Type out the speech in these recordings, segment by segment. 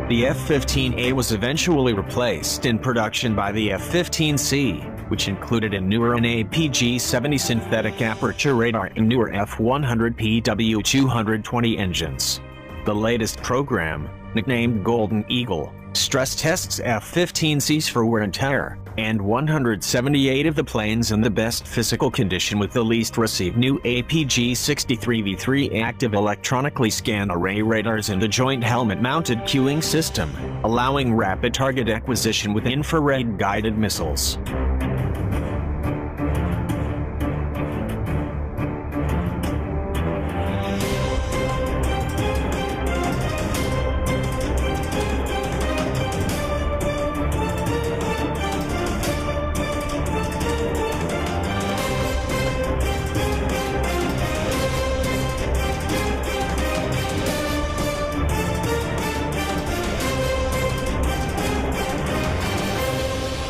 The F-15A was eventually replaced in production by the F-15C, which included a newer APG-70 synthetic aperture radar and newer F-100-PW-120 engines. The latest program, nicknamed Golden Eagle, stress tests F-15Cs for wear and tear, and 178 of the planes in the best physical condition with the least received new APG-63V3 active electronically scanned array radars and a joint helmet-mounted cueing system, allowing rapid target acquisition with infrared-guided missiles.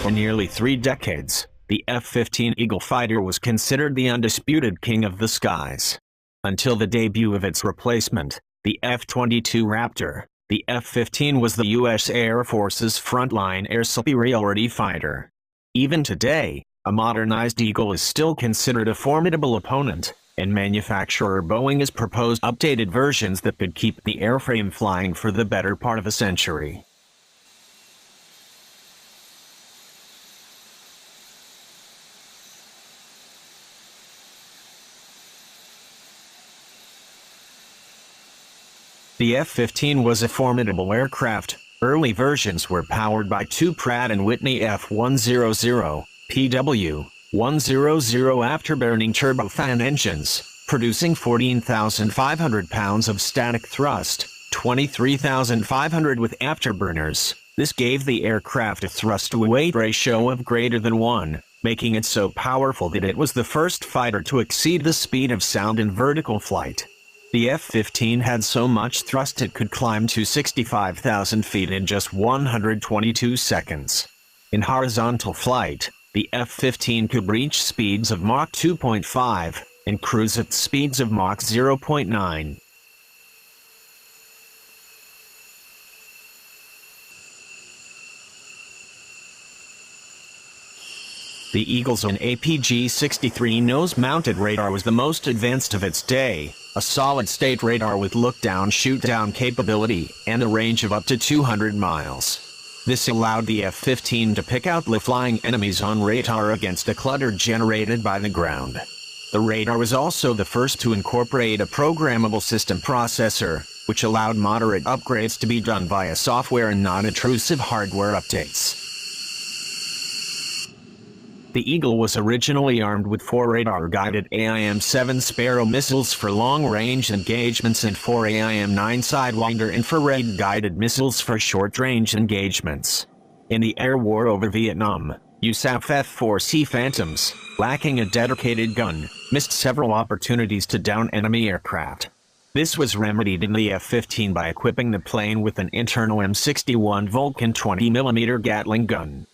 For nearly 3 decades, the F-15 Eagle fighter was considered the undisputed king of the skies. Until the debut of its replacement, the F-22 Raptor, the F-15 was the U.S. Air Force's frontline air superiority fighter. Even today, a modernized Eagle is still considered a formidable opponent, and manufacturer Boeing has proposed updated versions that could keep the airframe flying for the better part of a century. The F-15 was a formidable aircraft. Early versions were powered by 2 Pratt Whitney F100-PW-100 afterburning turbofan engines, producing 14,500 pounds of static thrust, 23,500 with afterburners. This gave the aircraft a thrust-to-weight ratio of greater than 1, making it so powerful that it was the first fighter to exceed the speed of sound in vertical flight. The F-15 had so much thrust it could climb to 65,000 feet in just 122 seconds. In horizontal flight, the F-15 could reach speeds of Mach 2.5 and cruise at speeds of Mach 0.9. The Eagle's own APG-63 nose-mounted radar was the most advanced of its day, a solid-state radar with look-down shoot-down capability and a range of up to 200 miles. This allowed the F-15 to pick out low-flying enemies on radar against a clutter generated by the ground. The radar was also the first to incorporate a programmable system processor, which allowed moderate upgrades to be done via software and non-intrusive hardware updates. The Eagle was originally armed with 4 radar-guided AIM-7 Sparrow missiles for long-range engagements and 4 AIM-9 Sidewinder infrared-guided missiles for short-range engagements. In the air war over Vietnam, USAF F-4C Phantoms, lacking a dedicated gun, missed several opportunities to down enemy aircraft. This was remedied in the F-15 by equipping the plane with an internal M61 Vulcan 20mm Gatling gun.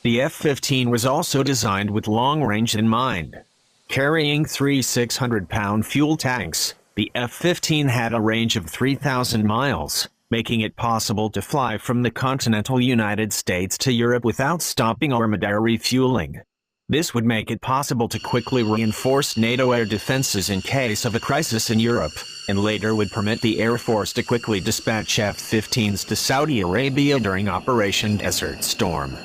The F-15 was also designed with long range in mind. Carrying 3 600-pound fuel tanks, the F-15 had a range of 3,000 miles, making it possible to fly from the continental United States to Europe without stopping or refueling. This would make it possible to quickly reinforce NATO air defenses in case of a crisis in Europe, and later would permit the Air Force to quickly dispatch F-15s to Saudi Arabia during Operation Desert Storm.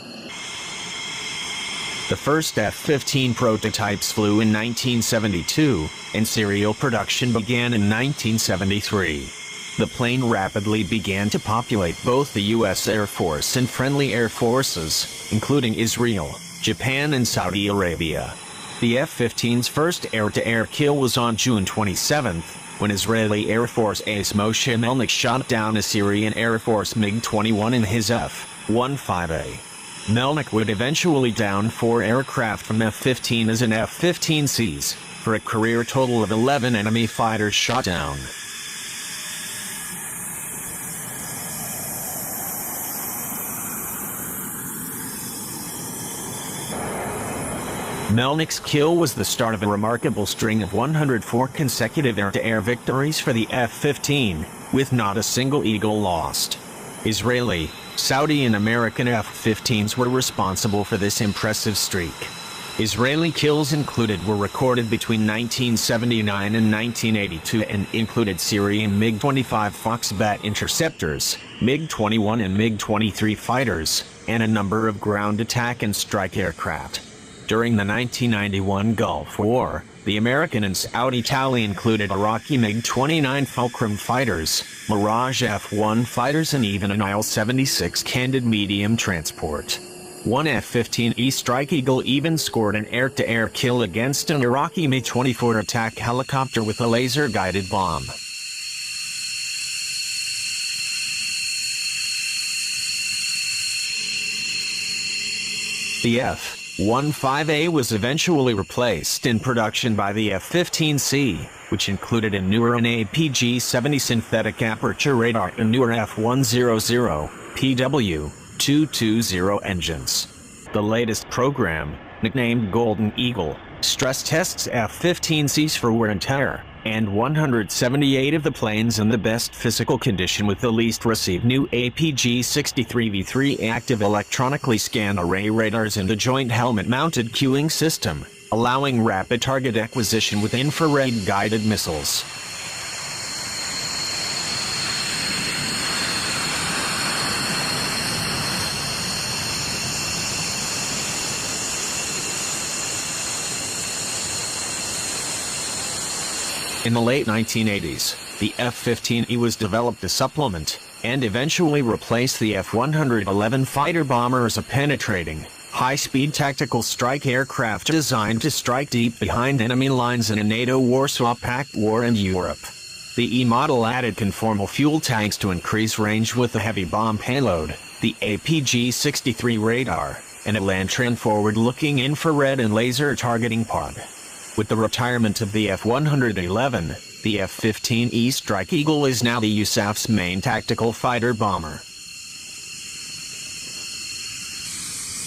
The first F-15 prototypes flew in 1972, and serial production began in 1973. The plane rapidly began to populate both the U.S. Air Force and friendly air forces, including Israel, Japan, and Saudi Arabia. The F-15's first air-to-air kill was on June 27, when Israeli Air Force ace Moshe Melnik shot down a Syrian Air Force MiG-21 in his F-15A. Melnik would eventually down 4 aircraft from F-15 as an F-15Cs, for a career total of 11 enemy fighters shot down. Melnick's kill was the start of a remarkable string of 104 consecutive air-to-air victories for the F-15, with not a single Eagle lost. Israeli, Saudi and American F-15s were responsible for this impressive streak. Israeli kills were recorded between 1979 and 1982 and included Syrian MiG-25 Foxbat interceptors, MiG-21 and MiG-23 fighters, and a number of ground attack and strike aircraft. During the 1991 Gulf War, the American and Saudi tally included Iraqi MiG-29 Fulcrum fighters, Mirage F-1 fighters and even an IL-76 Candid medium transport. One F-15E Strike Eagle even scored an air-to-air kill against an Iraqi Mi-24 attack helicopter with a laser-guided bomb. The F-15A was eventually replaced in production by the F-15C, which included a newer APG-70 synthetic aperture radar and newer F-100-PW-100 engines. The latest program, nicknamed Golden Eagle, stress tests F-15Cs for wear and tear, and 178 of the planes in the best physical condition with the least received new APG-63V3 active electronically scanned array radars and a joint helmet-mounted cueing system, allowing rapid target acquisition with infrared-guided missiles. In the late 1980s, the F-15E was developed to supplement, and eventually replace the F-111 fighter bomber as a penetrating, high-speed tactical strike aircraft designed to strike deep behind enemy lines in a NATO Warsaw Pact war and Europe. The E model added conformal fuel tanks to increase range with a heavy bomb payload, the APG-63 radar, and a Lantern forward-looking infrared and laser targeting pod. With the retirement of the F-111, the F-15E Strike Eagle is now the USAF's main tactical fighter bomber.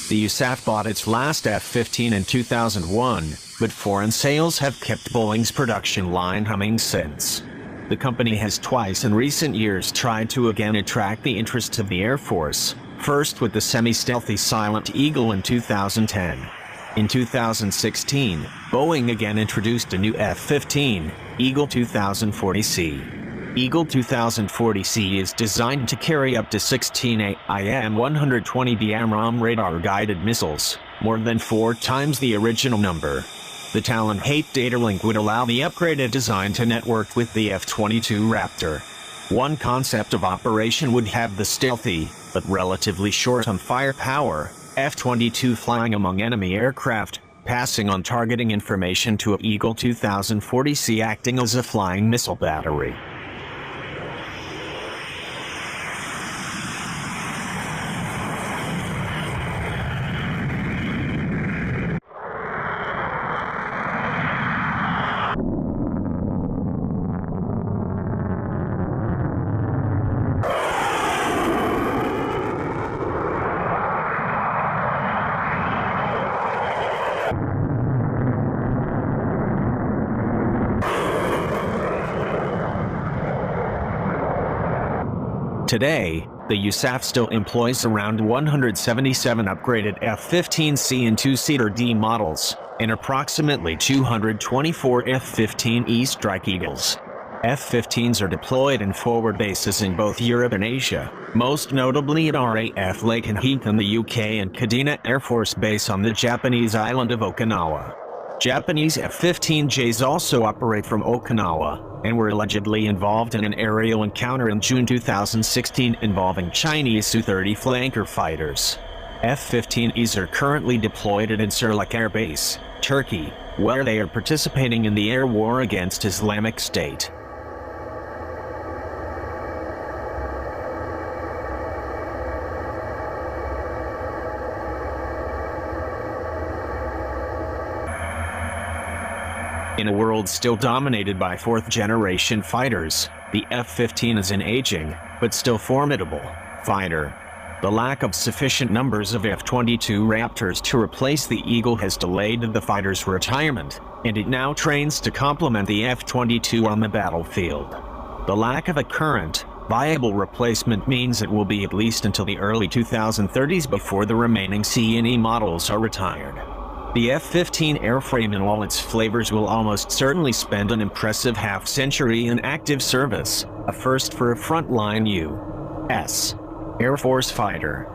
The USAF bought its last F-15 in 2001, but foreign sales have kept Boeing's production line humming since. The company has twice in recent years tried to again attract the interest of the Air Force, first with the semi-stealthy Silent Eagle in 2010. In 2016, Boeing again introduced a new F-15, Eagle 2040C. Eagle 2040C is designed to carry up to 16 AIM-120 AMRAAM radar-guided missiles, more than 4 times the original number. The Talon-Haight data link would allow the upgraded design to network with the F-22 Raptor. One concept of operation would have the stealthy, but relatively short on firepower, F-22 flying among enemy aircraft, passing on targeting information to a Eagle 2040C acting as a flying missile battery. Today, the USAF still employs around 177 upgraded F-15C and 2-seater D models, and approximately 224 F-15E Strike Eagles. F-15s are deployed in forward bases in both Europe and Asia, most notably at RAF Lakenheath in the UK and Kadena Air Force Base on the Japanese island of Okinawa. Japanese F-15Js also operate from Okinawa, and were allegedly involved in an aerial encounter in June 2016 involving Chinese Su-30 flanker fighters. F-15Es are currently deployed at Incirlik Air Base, Turkey, where they are participating in the air war against Islamic State. In a world still dominated by fourth-generation fighters, the F-15 is an aging, but still formidable, fighter. The lack of sufficient numbers of F-22 Raptors to replace the Eagle has delayed the fighter's retirement, and it now trains to complement the F-22 on the battlefield. The lack of a current, viable replacement means it will be at least until the early 2030s before the remaining C&E models are retired. The F-15 airframe in all its flavors will almost certainly spend an impressive half-century in active service, a first for a frontline U.S. Air Force fighter.